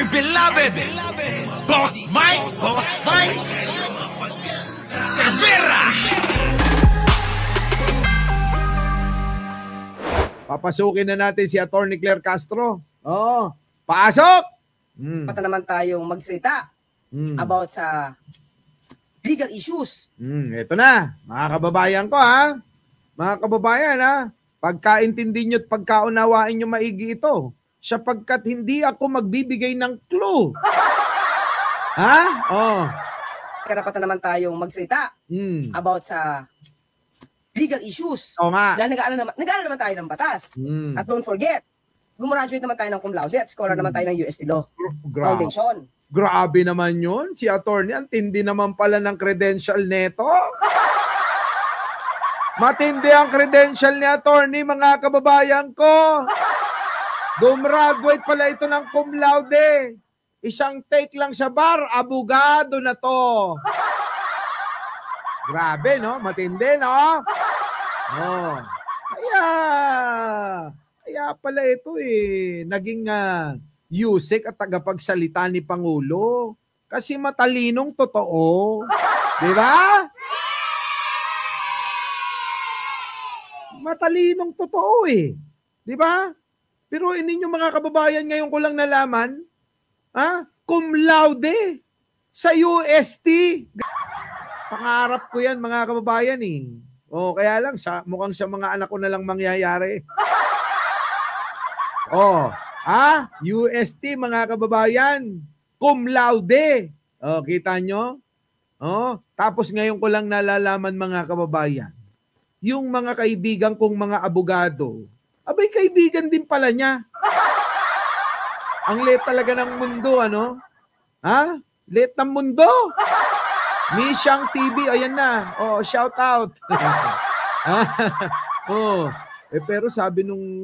my beloved Boss Mike Cervera. Papasukin na natin si Attorney Claire Castro. Oh, pasok! Pata naman tayong magsalita about sa legal issues. Ito na, mga kababayan ko ha. Mga kababayan ha, pagkaintindi nyo at pagkaunawain nyo maigi ito, sapagkat hindi ako magbibigay ng clue. Ha? Oh. Karapatan naman tayong magsalita about sa legal issues. Oo nga. Dahil nag-aaral naman tayo ng batas. At don't forget, gumraduate naman tayo ng cum laude at scholar naman tayo ng UST Law Foundation. Grabe naman yun. Si attorney, ang tindi naman pala ng credential neto. Matindi ang credential ni attorney, mga kababayan ko. Gumraduate pala ito ng cum laude. Isang take lang sa bar, abogado na to. Grabe, no? Matindi, no? Oh. Kaya pala ito naging yusik at tagapagsalita ni Pangulo. Kasi matalinong totoo. Di ba? Matalinong totoo Di ba? Pero ininyo mga kababayan, ngayon ko lang nalaman, cum laude sa UST. Pangarap ko yan mga kababayan Oh, kaya lang mukhang sa mga anak ko na lang mangyayari. Oh, UST mga kababayan, cum laude. Oh, kita nyo? Oh, tapos ngayon ko lang nalalaman mga kababayan, yung mga kaibigan kong mga abogado, abay kaibigan din pala niya. Ang liit talaga ng mundo, ano? Liit ng mundo. Misyang TV, ayan na. Oh, shout out. Pero sabi nung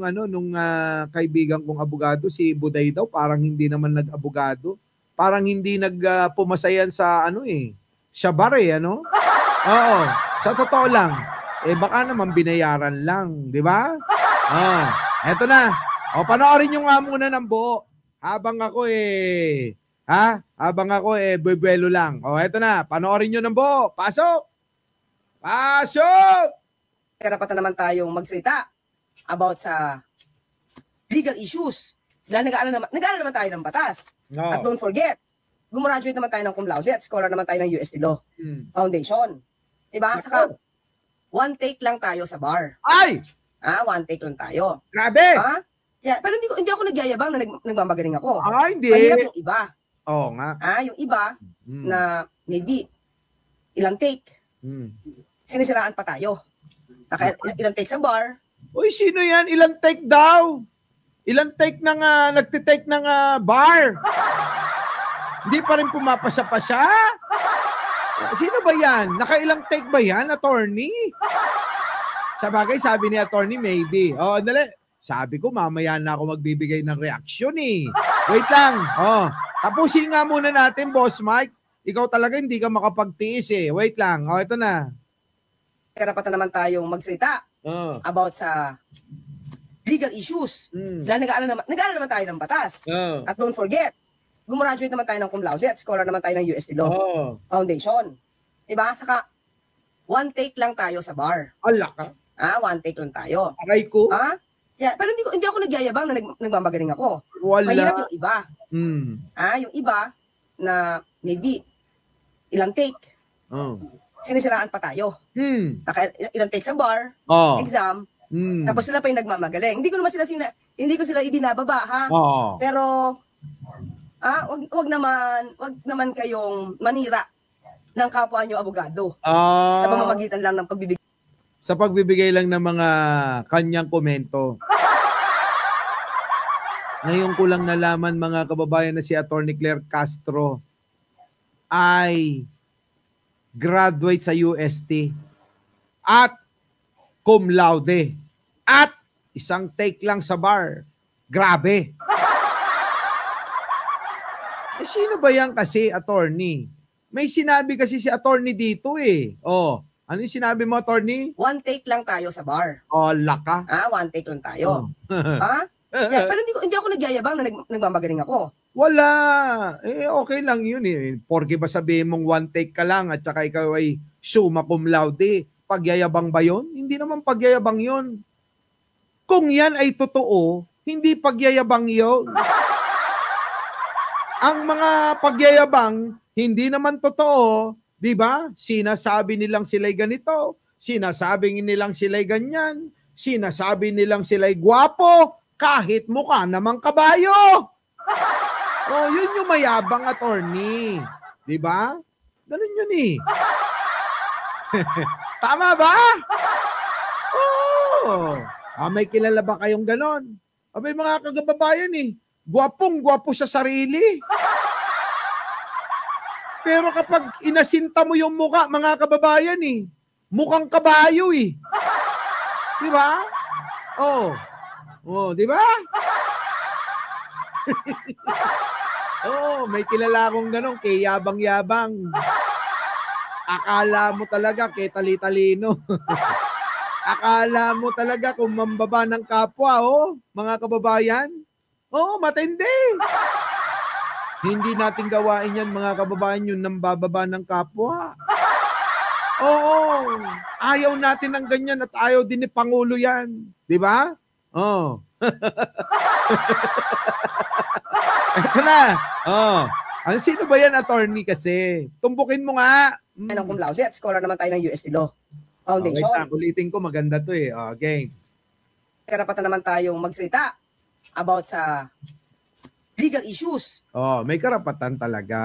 kaibigan kong abogado, si Buday daw, parang hindi naman nag-abogado. Parang hindi nagpumasayan sa sa bar ano? Oo, sa totoo lang. Baka naman binayaran lang, di ba? Eto na. Panoorin nyo nga muna ng buo. Habang ako bubuelo lang. Eto na, panoorin nyo ng buo. Pasok! Pasok! Karapatan naman tayong magsalita about sa legal issues. Dahil nag-aaral naman tayo ng batas. No. At don't forget, gumraduate naman tayo ng cum laude at scholar naman tayo ng UST Law Foundation. Diba? Saka, one take lang tayo sa bar. Ay! One take lang tayo. Grabe! Yeah, pero hindi ako nagyayabang na nagmamagaling ako. Hindi. Mahirap yung iba. Oo nga. Yung iba na maybe ilang take. Sinisiraan pa tayo. Ilang take sa bar. Uy, sino yan? Ilang take daw? Ilang take ng nagtitake ng bar? Hindi pa rin pumapasa-pasa? Sino ba yan? Nakailang take ba yan, attorney? Sa bagay, sabi ni attorney, maybe. Dali. Sabi ko, mamaya na ako magbibigay ng reaksyon Wait lang. Tapusin nga muna natin, Boss Mike. Ikaw talaga hindi ka makapagtiis Wait lang. Ito na. Karapatan naman tayong magsalita about sa legal issues. Dahil nag-aaral naman tayo ng batas. At don't forget, gumraduate naman tayo ng cum laude at scholar naman tayo ng UST Law Foundation. Diba? Saka, one take lang tayo sa bar. Ala ka. One take lang tayo. Aray ko. Yeah, pero hindi ako nagyayabang na nagmamagaling ako. Wala. Mahirap yung iba. Yung iba na maybe ilang take. Sinisiraan pa tayo. Ilang take sa bar, exam, tapos sila pa yung nagmamagaling. Hindi ko sila ibinababa, ha? Pero wag naman kayong manira ng kapwa nyo abogado. Sa pamamagitan lang ng pagbibigay. Sa pagbibigay lang ng mga kanyang komento. Ngayon ko lang nalaman mga kababayan na si Attorney Claire Castro ay graduate sa UST at cum laude at isang take lang sa bar. Grabe. Sino ba yan kasi, attorney? May sinabi kasi si attorney dito ano yung sinabi mo, attorney? One take lang tayo sa bar. Laka. One take lang tayo. Yeah, pero hindi ako nagyayabang na nagmamagaling ako. Wala. Okay lang yun eh. Porke ba sabihin mong one take ka lang at saka ikaw ay summa cum laude, pagyayabang ba yun? Hindi naman pagyayabang yun. Kung yan ay totoo, hindi pagyayabang yun. Ang mga pagyayabang, hindi naman totoo, di ba? Sinasabi nilang sila'y ganito, sinasabi nilang sila'y ganyan, sinasabi nilang sila'y gwapo, kahit mukha namang kabayo. Oh, yun yung mayabang, attorney. Di ba? Ganun yun eh. Tama ba? Oh. May kilala ba kayong ganon? Abay mga kagababayan eh. Gwapong-gwapo sa sarili. Pero kapag inasinta mo yung mukha, mga kababayan eh, mukhang kabayo eh. Di ba? Oh. Oh, di ba? May kilala akong ganon, kay yabang-yabang. Akala mo talaga kay tali-talino. Akala mo talaga kung mambaba ng kapwa, mga kababayan. Matindi. Hindi natin gawain yan, mga kababayan, yun nang bababa ng kapwa. Ayaw natin ng ganyan at ayaw din ni Pangulo yan. Di ba? Ito na. Ano, sino ba yan, attorney kasi? Tumbukin mo nga. Anong cum laude at scholar naman tayo ng UST Law Foundation. Ulitin ko, maganda to eh. Okay. Karapatan naman tayong magsalita about sa legal issues. May karapatan talaga.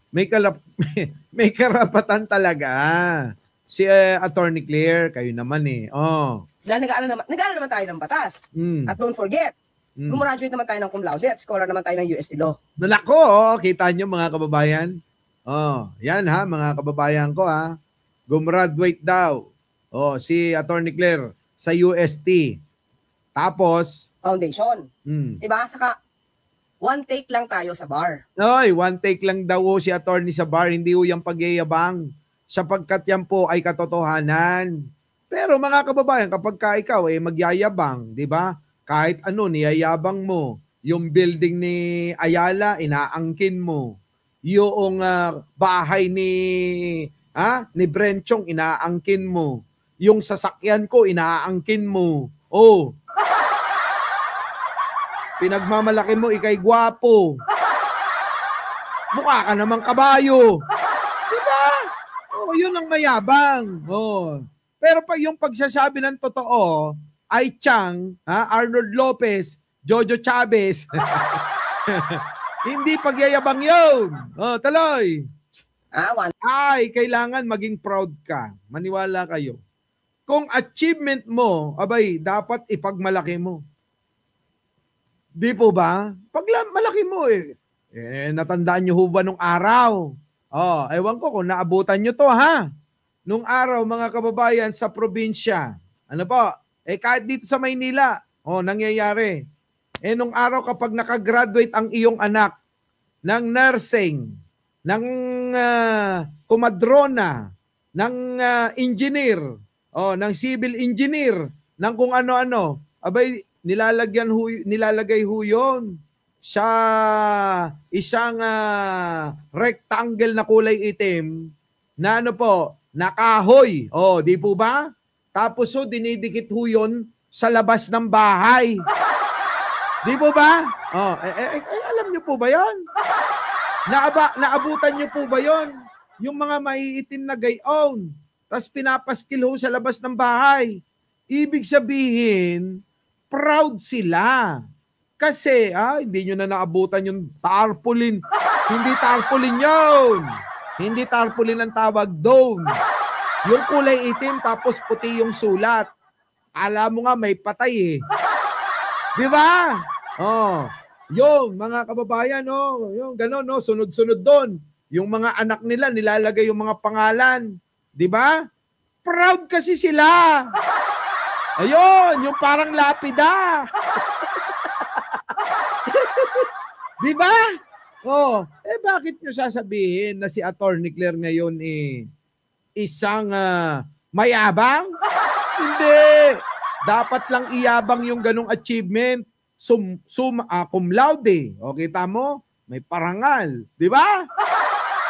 May karapatan talaga. Si Attorney Claire, kayo naman eh. Dahil nag-aaral naman tayo ng batas. At don't forget, gumraduate naman tayo ng cum laude at scholar naman tayo ng UST Law. Nalako, kita nyo mga kababayan. Yan ha, mga kababayan ko ha. Gumraduate daw. Si Attorney Claire sa UST. Tapos, Foundation. Diba? Saka, one take lang tayo sa bar. One take lang daw si attorney sa bar. Hindi yung pagyayabang. Sapagkat yan po ay katotohanan. Pero mga kababayan, kapag ikaw magyayabang, di ba? Kahit ano, niyayabang mo. Yung building ni Ayala, inaangkin mo. Yung bahay ni Brenchong, inaangkin mo. Yung sasakyan ko, inaangkin mo. Pinagmamalaki mo, ikay gwapo. Mukha ka namang kabayo. Diba? Yun ang mayabang. Pero pag yung pagsasabi ng totoo, ay Chang, Arnold Lopez, Jojo Chavez, hindi pagyayabang yun. Tuloy. Ay, kailangan maging proud ka. Maniwala kayo. Kung achievement mo, abay, dapat ipagmalaki mo. Di po ba? Pag malaki mo natandaan nyo ho ba nung araw? Ewan ko kung naabutan nyo to ha. Nung araw mga kababayan sa probinsya. Ano po? Kahit dito sa Maynila, nangyayari. Nung araw kapag nakagraduate ang iyong anak ng nursing, ng kumadrona, ng engineer, ng civil engineer, ng kung ano-ano, abay, nilalagay ho yun sa isang rectangle na kulay itim na nakahoy. Di po ba? Tapos dinidikit ho yun sa labas ng bahay. Di po ba? Alam niyo po ba yun? Naabutan niyo po ba yun? Yung mga maiitim na gayon. Tapos pinapaskil ho sa labas ng bahay. Ibig sabihin, proud sila. Kasi, hindi nyo na naabutan yung tarpaulin. Hindi tarpaulin yun. Hindi tarpaulin ang tawag doon. Yung kulay itim tapos puti yung sulat. Alam mo nga may patay eh. Di ba? Yung mga kababayan, yung gano'n, sunod-sunod doon. Yung mga anak nila, nilalagay yung mga pangalan. Di ba? Proud kasi sila. Ayun, yung parang lapida. Di ba? Bakit nyo sasabihin na si Attorney Claire ngayon isang mayabang? Hindi. Dapat lang iyabang yung ganong achievement. Cum laude. O, kita mo? may parangal. Di ba?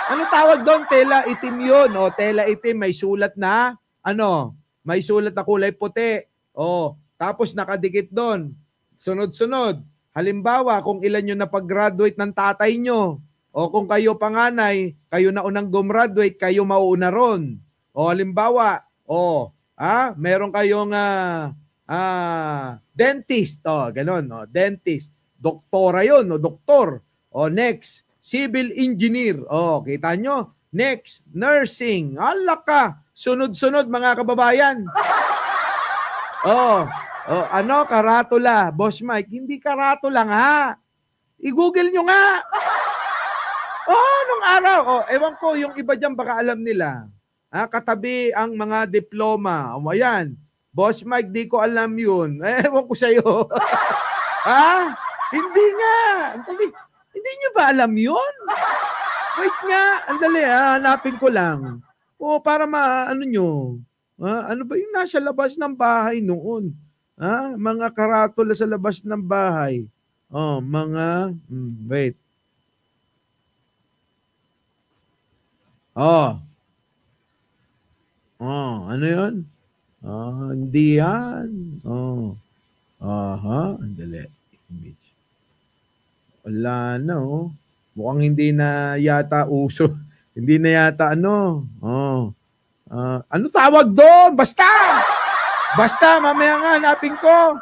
Ano tawag doon? Tela itim yun. O, tela itim, may sulat na, may sulat na kulay puti. O, tapos nakadikit doon. Sunod-sunod. Halimbawa, kung ilan yung napag-graduate ng tatay nyo, o kung kayo panganay, kayo na unang gumraduate, kayo mauuna ron. O, halimbawa, meron kayong dentist. O, ganun. O, dentist. Doktora yun, o, doktor. O, next. Civil engineer. Oh, kita nyo? Next, nursing. Ala ka. Sunod-sunod mga kababayan. Karatula. Boss Mike, hindi karatula nga. I-google nyo nga. Nung araw. Ewan ko, yung iba dyan baka alam nila. Katabi ang mga diploma. Ayan. Boss Mike, di ko alam yun. Ewan ko sa'yo. Hindi nga. Hindi nyo ba alam yun? Wait nga, andali, hanapin ko lang. Para maano nyo. Ano ba yung nasa labas ng bahay noon? Mga karatula sa labas ng bahay. Wait. Ano yun? Hindi yan. Andali. Image. Wala na, mukhang hindi na yata uso. Hindi na yata ano tawag doon? Basta, mamaya nga, hanapin ko.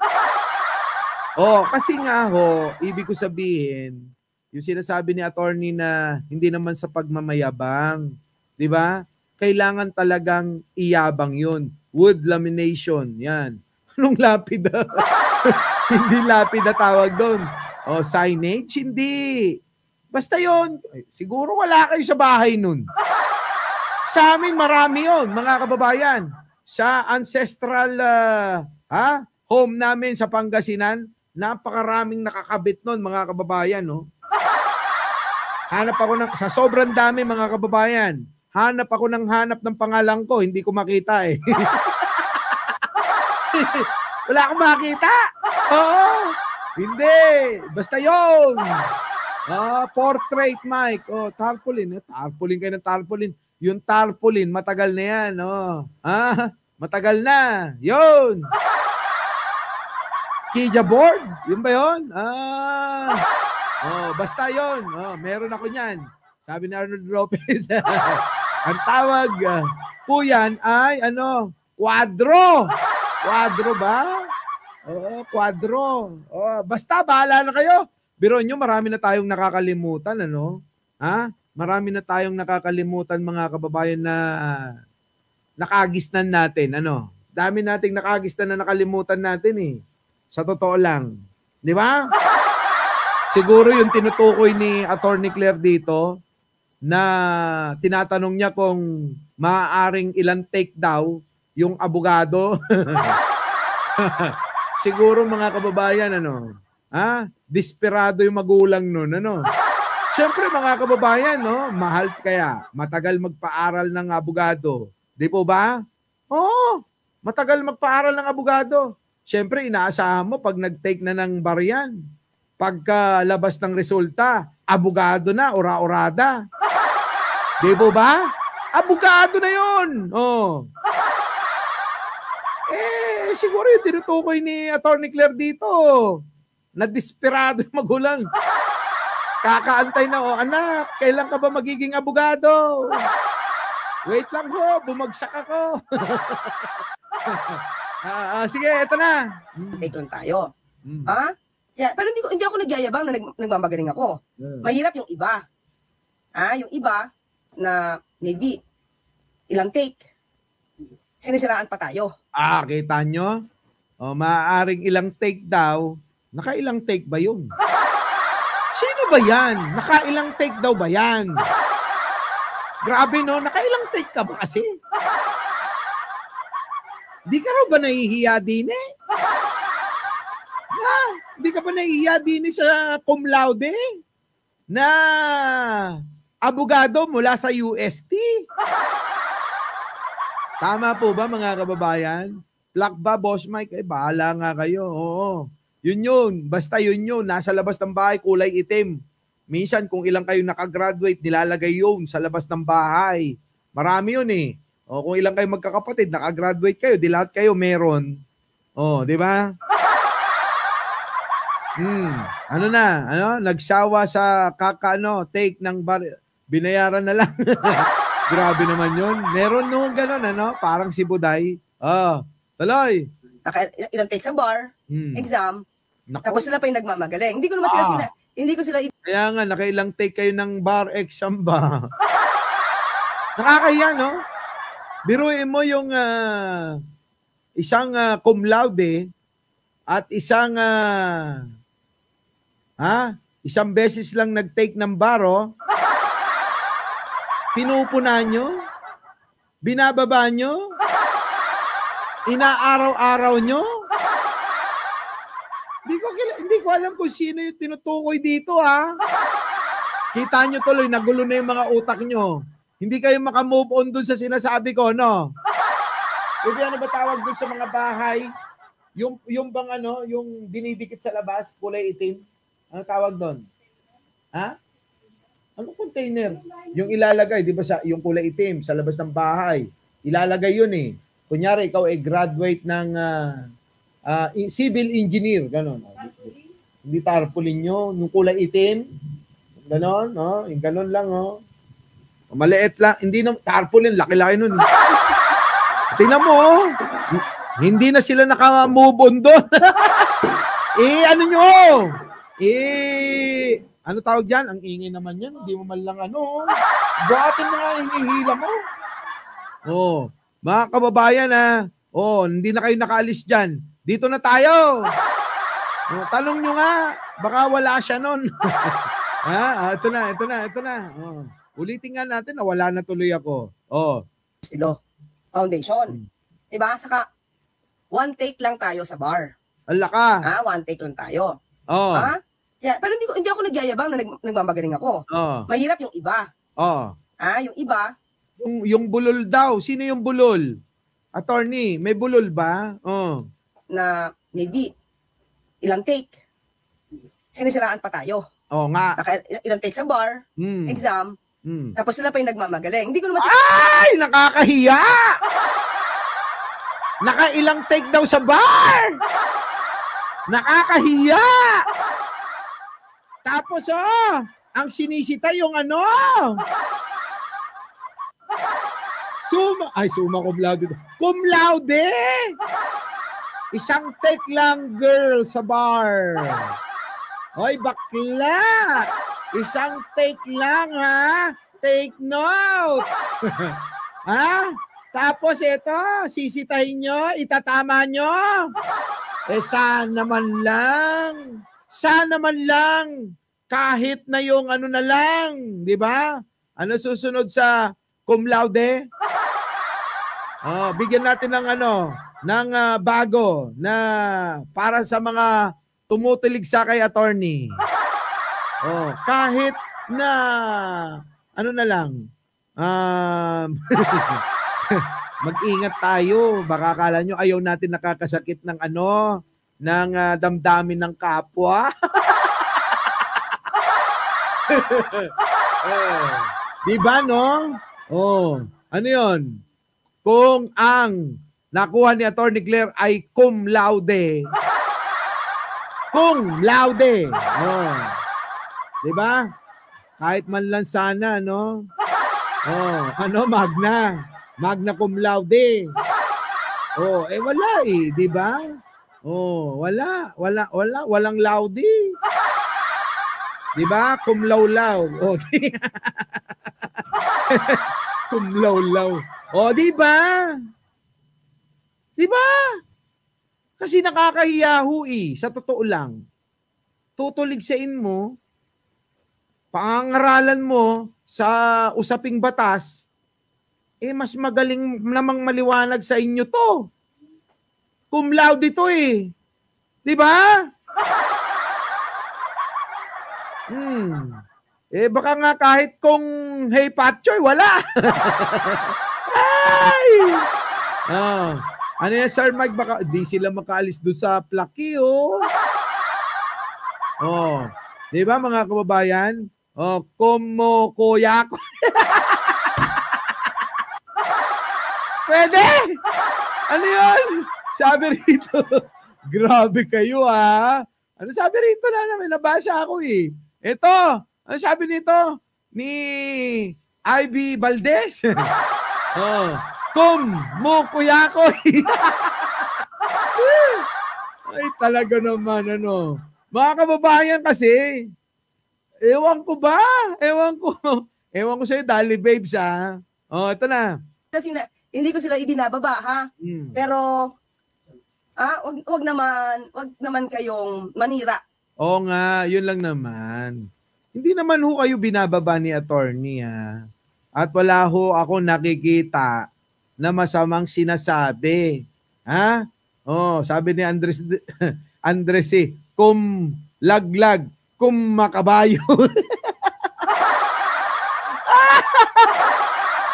Kasi nga ibig ko sabihin, yung sinasabi ni attorney na hindi naman sa pagmamayabang, di ba? Kailangan talagang iyabang yun. Wood lamination, yan. Anong lapida? Hindi lapida tawag doon. Signage? Hindi. Basta yon. Siguro wala kayo sa bahay nun. Sa amin, marami yon, mga kababayan. Sa ancestral home namin sa Pangasinan, napakaraming nakakabit nun, mga kababayan. No? Hanap ako sa sobrang dami, mga kababayan. Hanap ng pangalan ko, hindi ko makita eh. Wala akong makita. Oo. Hindi. Basta yun. Portrait mic. Tarpaulin. Tarpaulin kayo ng tarpaulin. Yung tarpaulin, matagal na yan. Matagal na. Yun. Kija board. Yun ba yun? Basta yun. Meron ako niyan. Sabi ni Arnold Lopez. Ang tawag po yan ay kwadro. Kwadro ba? Kwadro. Basta, bahala na kayo. Biro nyo, marami na tayong nakakalimutan, Marami na tayong nakakalimutan, mga kababayan, na nakagisnan natin, Dami nating nakagisnan na nakalimutan natin, eh. Sa totoo lang. Di ba? Siguro yung tinutukoy ni Attorney Claire dito, na tinatanong niya kung maaaring ilang take daw yung abogado. Siguro, mga kababayan, desperado yung magulang nun, Siyempre, mga kababayan, mahal kaya, matagal magpaaral ng abogado. Di po ba? Matagal magpaaral ng abogado. Siyempre, inaasahan mo pag nag-take na ng baryan. Pagkalabas ng resulta, abogado na, ora-orada. Di po ba? Abogado na yun. Siguro yung tinutukoy ni Attorney Claire dito, na desperado yung magulang. Kakaantay na, anak, kailan ka ba magiging abogado? Wait lang ho, bumagsak ako. Sige, eto na. Take on tayo. Yeah, pero hindi ako nagyayabang na nagmamagaling ako. Mahirap yung iba. Yung iba na maybe ilang take, sinisiraan pa tayo. Kita nyo? Maaaring ilang take daw. Nakailang take ba yun? Sino ba yan? Nakailang take daw ba yan? Grabe, no? Nakailang take ka ba kasi? Di ka raw ba nahihiya din eh? Di ka ba nahihiya din sa cum laude? Na abogado mula sa UST? Tama po ba, mga kababayan? Plak ba, Boss Mike? Bahala nga kayo. Oo. Yun. Basta yun. Nasa labas ng bahay, kulay itim. Minsan kung ilang kayo nakagraduate, nilalagay yun sa labas ng bahay. Marami yun eh. O kung ilang kayo magkakapatid, nakagraduate kayo, di lahat kayo meron. O, di ba? Ano na? Ano? Nagsawa sa take ng binayaran na lang. Grabe naman yun. Meron nung gano'n, ano? Parang si Buday. Tuloy. Ilang take sa bar, exam, tapos sila pa yung nagmamagaling. Hindi ko naman sila Kaya nga, nakailang take kayo ng bar exam ba? Nakakaya, no? Biruin mo yung isang cum laude at isang isang beses lang nag-take ng baro, pinupunan nyo, binababa nyo, inaaraw-araw nyo. Hindi ko alam kung sino yung tinutukoy dito, ha? Kita nyo tuloy, nagulo na yung mga utak nyo. Hindi kayo makamove on dun sa sinasabi ko, no? Kasi ano ba tawag dun sa mga bahay? Yung bang ano, yung dinidikit sa labas, kulay itim? Ano tawag doon? Ha? Ano container? Yung ilalagay, di ba, sa yung kulay itim sa labas ng bahay. Ilalagay yun eh. Kunyari, ikaw ay graduate ng civil engineer, gano'n. Hindi tarpaulin nyo, yung kulay itim, gano'n, no? Yung gano'n lang, oh. Maliit lang, hindi na, tarpaulin, laki-laki nun. Tingnan mo, oh. Hindi na sila naka-move on doon. Ano nyo? Ano tawag dyan? Ang ingay naman yan, hindi mo man lang ano. Buhatin na nga, hinihila mo. Oh. Mga kababayan, hindi na kayo nakaalis dyan. Dito na tayo. Tanong nyo nga, baka wala siya nun. Ito na. Ulitin nga natin na wala na tuloy ako. Estilo, foundation. Diba? Saka, one take lang tayo sa bar. Ala ka. One take lang tayo. Yeah, pero hindi ako nagyayabang na nagmamagaling ako. Mahirap yung iba. Yung iba, yung bulol daw. Sino yung bulol? Attorney, may bulol ba? Na maybe ilang take. Sinisiraan pa tayo. Nga. Ilang take sa bar, exam, tapos sila pa yung nagmamagaling. Hindi ko naman Ay! Nakakahiya! Nakailang take daw sa bar! Nakakahiya! Tapos ang sinisita yung ano? Summa cum laude. Cum laude! Isang take lang, girl, sa bar. Hoy, bakla! Isang take lang, ha? Take note! Tapos ito, sisitahin nyo, itatama nyo. Sana man lang, kahit na yung ano na lang, di ba? Ano susunod sa cum laude? Bigyan natin ng ng bago na para sa mga tumutulig sa kay attorney. Kahit na ano na lang, mag-ingat tayo. Baka akala nyo ayaw natin nakakasakit ng ng damdamin ng kapwa. Diba, no? Ano yun? Kung ang nakuha ni Attorney Claire ay cum laude. Cum laude. Diba? Kahit man lang sana, no? Magna. Magna cum laude. Wala eh, di ba? Walang laude. Di ba? Cum laulaw. Cum laulaw. Di ba? Di ba? Kasi nakakahiya sa totoo lang. Tutuligsain mo, pangangaralan mo sa usaping batas, mas magaling namang maliwanag sa inyo to. Cum laude to eh. Di ba? Baka nga kahit kung hey Patchoy, wala. Ay! Ano yan, Sir Mike? Baka di sila makaalis doon sa plaki, Di ba, mga kababayan? Kuya ko. Pwede? Ano yun? Sabi rito, grabe kayo Ano sabi rito na may nabasa ako eh. Ito, ano sabi nito? Ni Ivy Valdez. Kuya ko. Ay, talaga naman, Mga kababayan kasi, ewan ko ba? Ewan ko sa'yo, Dali Babes, ito na. Kasi hindi ko sila ibinababa, ha? Pero, wag naman kayong manira. Oo nga, yun lang naman. Hindi naman ho kayo binababa ni attorney, At wala ho ako nakikita na masamang sinasabi. Sabi ni Andres laglag, makabayo.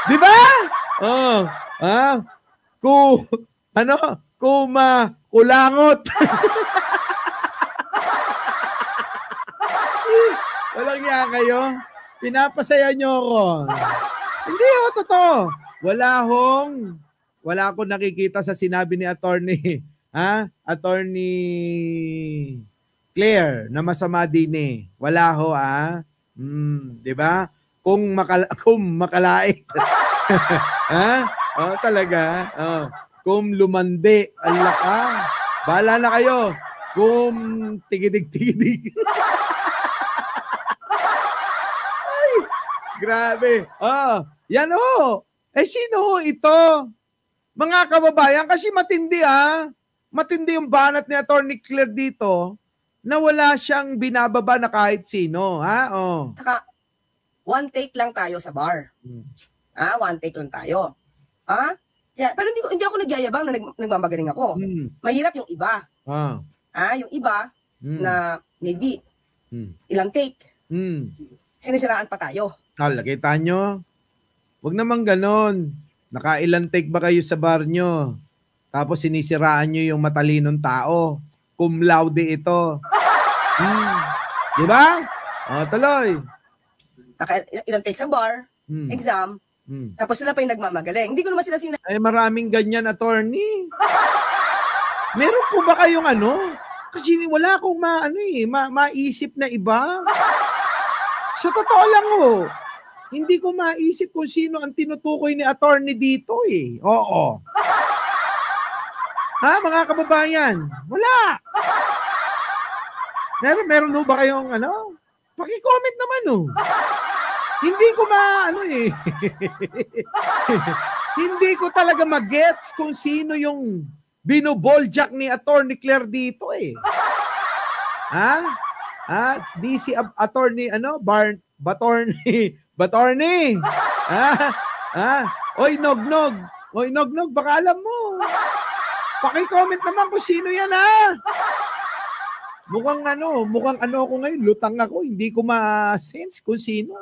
Di ba? Kulangot. Walang niya kayo. Pinapasaya nyo ako. Hindi ho, totoo. Wala akong nakikita sa sinabi ni attorney, Attorney Claire na masama din eh. Wala ho, di ba? Kung makalait. Talaga. Kung lumandi, ala ka. Bahala na kayo. Kung tigidig-tigidig. Ay, grabe. Yan ho. Sino ho ito? Mga kababayan, kasi matindi Matindi yung banat ni Attorney Claire dito na wala siyang binababa na kahit sino. Saka, one take lang tayo sa bar. One take lang tayo. Pero hindi ako nagyayabang na nagmamagaling ako. Mahirap yung iba. Yung iba na maybe ilang take. Sinisiraan pa tayo. Nakita nyo? Huwag naman ganon. Nakailang take ba kayo sa bar nyo? Tapos sinisiraan nyo yung matalinong tao. Cum laude ito. Di ba? Tuloy. Nakailang take sa bar, exam, tapos sila pa yung nagmamagaling. Hindi ko naman sila Ay, maraming ganyan, attorney. Meron po ba kayong Kasi wala akong maisip na iba. Sa totoo lang hindi ko maisip kung sino ang tinutukoy ni attorney dito eh. Oo. Mga kababayan? Wala. Meron ba kayong Paki-comment naman Hindi ko Hindi ko talaga magets kung sino yung binoboljak ni Attorney Claire dito eh. DC attorney Batorney. Oy Nognog. Oy Nognog, baka alam mo. Paki-comment naman kung sino yan Mukhang ako ngayon, lutang ako, hindi ko ma-sense kung sino.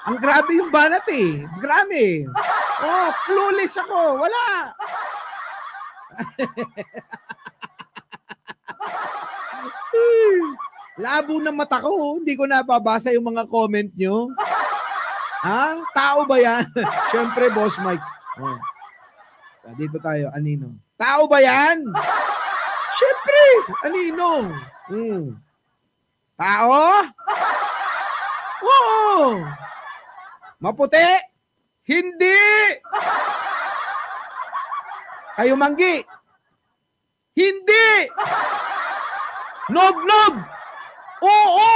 Ang grabe yung banat eh. Grabe. Clueless ako. Wala. Labo ng mata ko. Hindi ko napabasa yung mga comment nyo. Tao ba yan? Siyempre, Boss Mike. Dito tayo. Anino? Tao ba yan? Siyempre. Anino? Tao? Oo. Maputi? Hindi. Kayo manggi? Hindi. Nog-nog? Oo.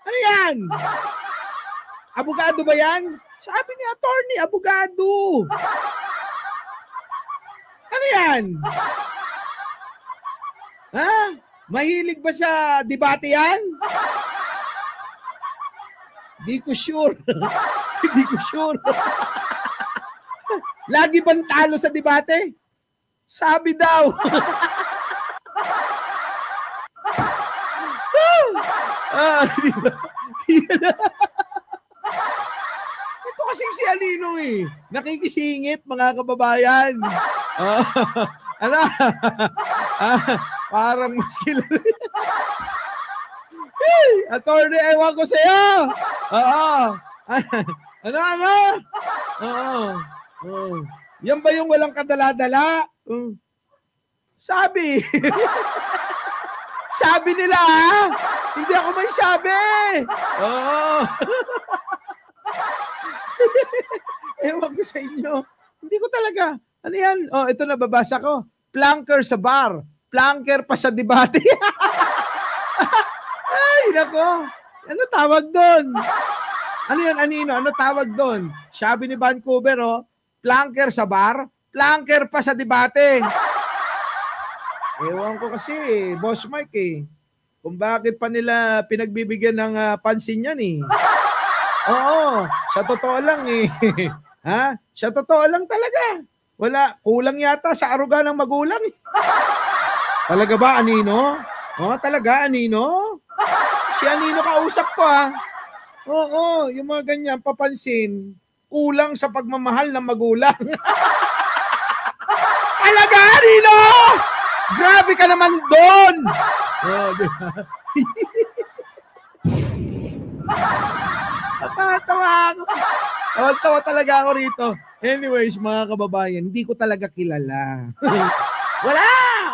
Ano yan? Abogado ba yan? Sabi ni attorney, abogado. Ano yan? Mahilig ba sa debate yan? Di ko sure. Di ko sure. Lagi bang talo sa debate? Sabi daw. Diba? Ito kasing si Anino eh. Nakikisingit, mga kababayan. Ano? Parang mas kilala. Hey, attorney, ewan ko sa'yo. Oo. Ano? Oo. Yan ba yung walang kadala-dala? Sabi. Sabi nila, ha? Hindi ako may sabi. Oo. Ewan ko sa inyo. Hindi ko talaga. Ano yan? Ito na, babasa ko. Planker sa bar. Planker pa sa debate. Ay, nako. Ano tawag doon? Ano yan, Anino? Ano tawag doon? Sabi ni Vancouver, planker sa bar, planker pa sa debate. Ewan ko kasi, Boss Mike, kung bakit pa nila pinagbibigyan ng pansin yan, Oo, sa totoo lang, Ha? Sa totoo lang talaga. Wala, kulang yata sa aruga ng magulang. Talaga ba, Anino? Talaga, Anino? Si Anino kausap ko, Oo, yung mga ganyan, papansin, kulang sa pagmamahal ng magulang. Talaga, Anino? Grabe ka naman doon! Diba? Tawa ako. Tawa talaga ako rito. Anyways, mga kababayan, hindi ko talaga kilala.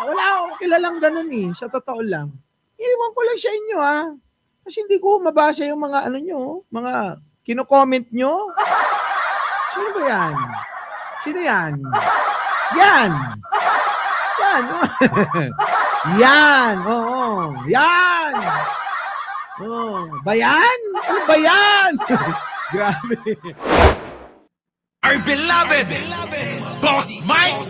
Wala akong kilalang ganun Sa totoo lang. Iwan ko lang sa inyo Kasi hindi ko mabasa yung mga mga kino-comment nyo. Sino ba yan? Sino yan? Yan! Yan! Oo! Yan! Bayan? Ano ba yan? Grabe. Our beloved Boss Mike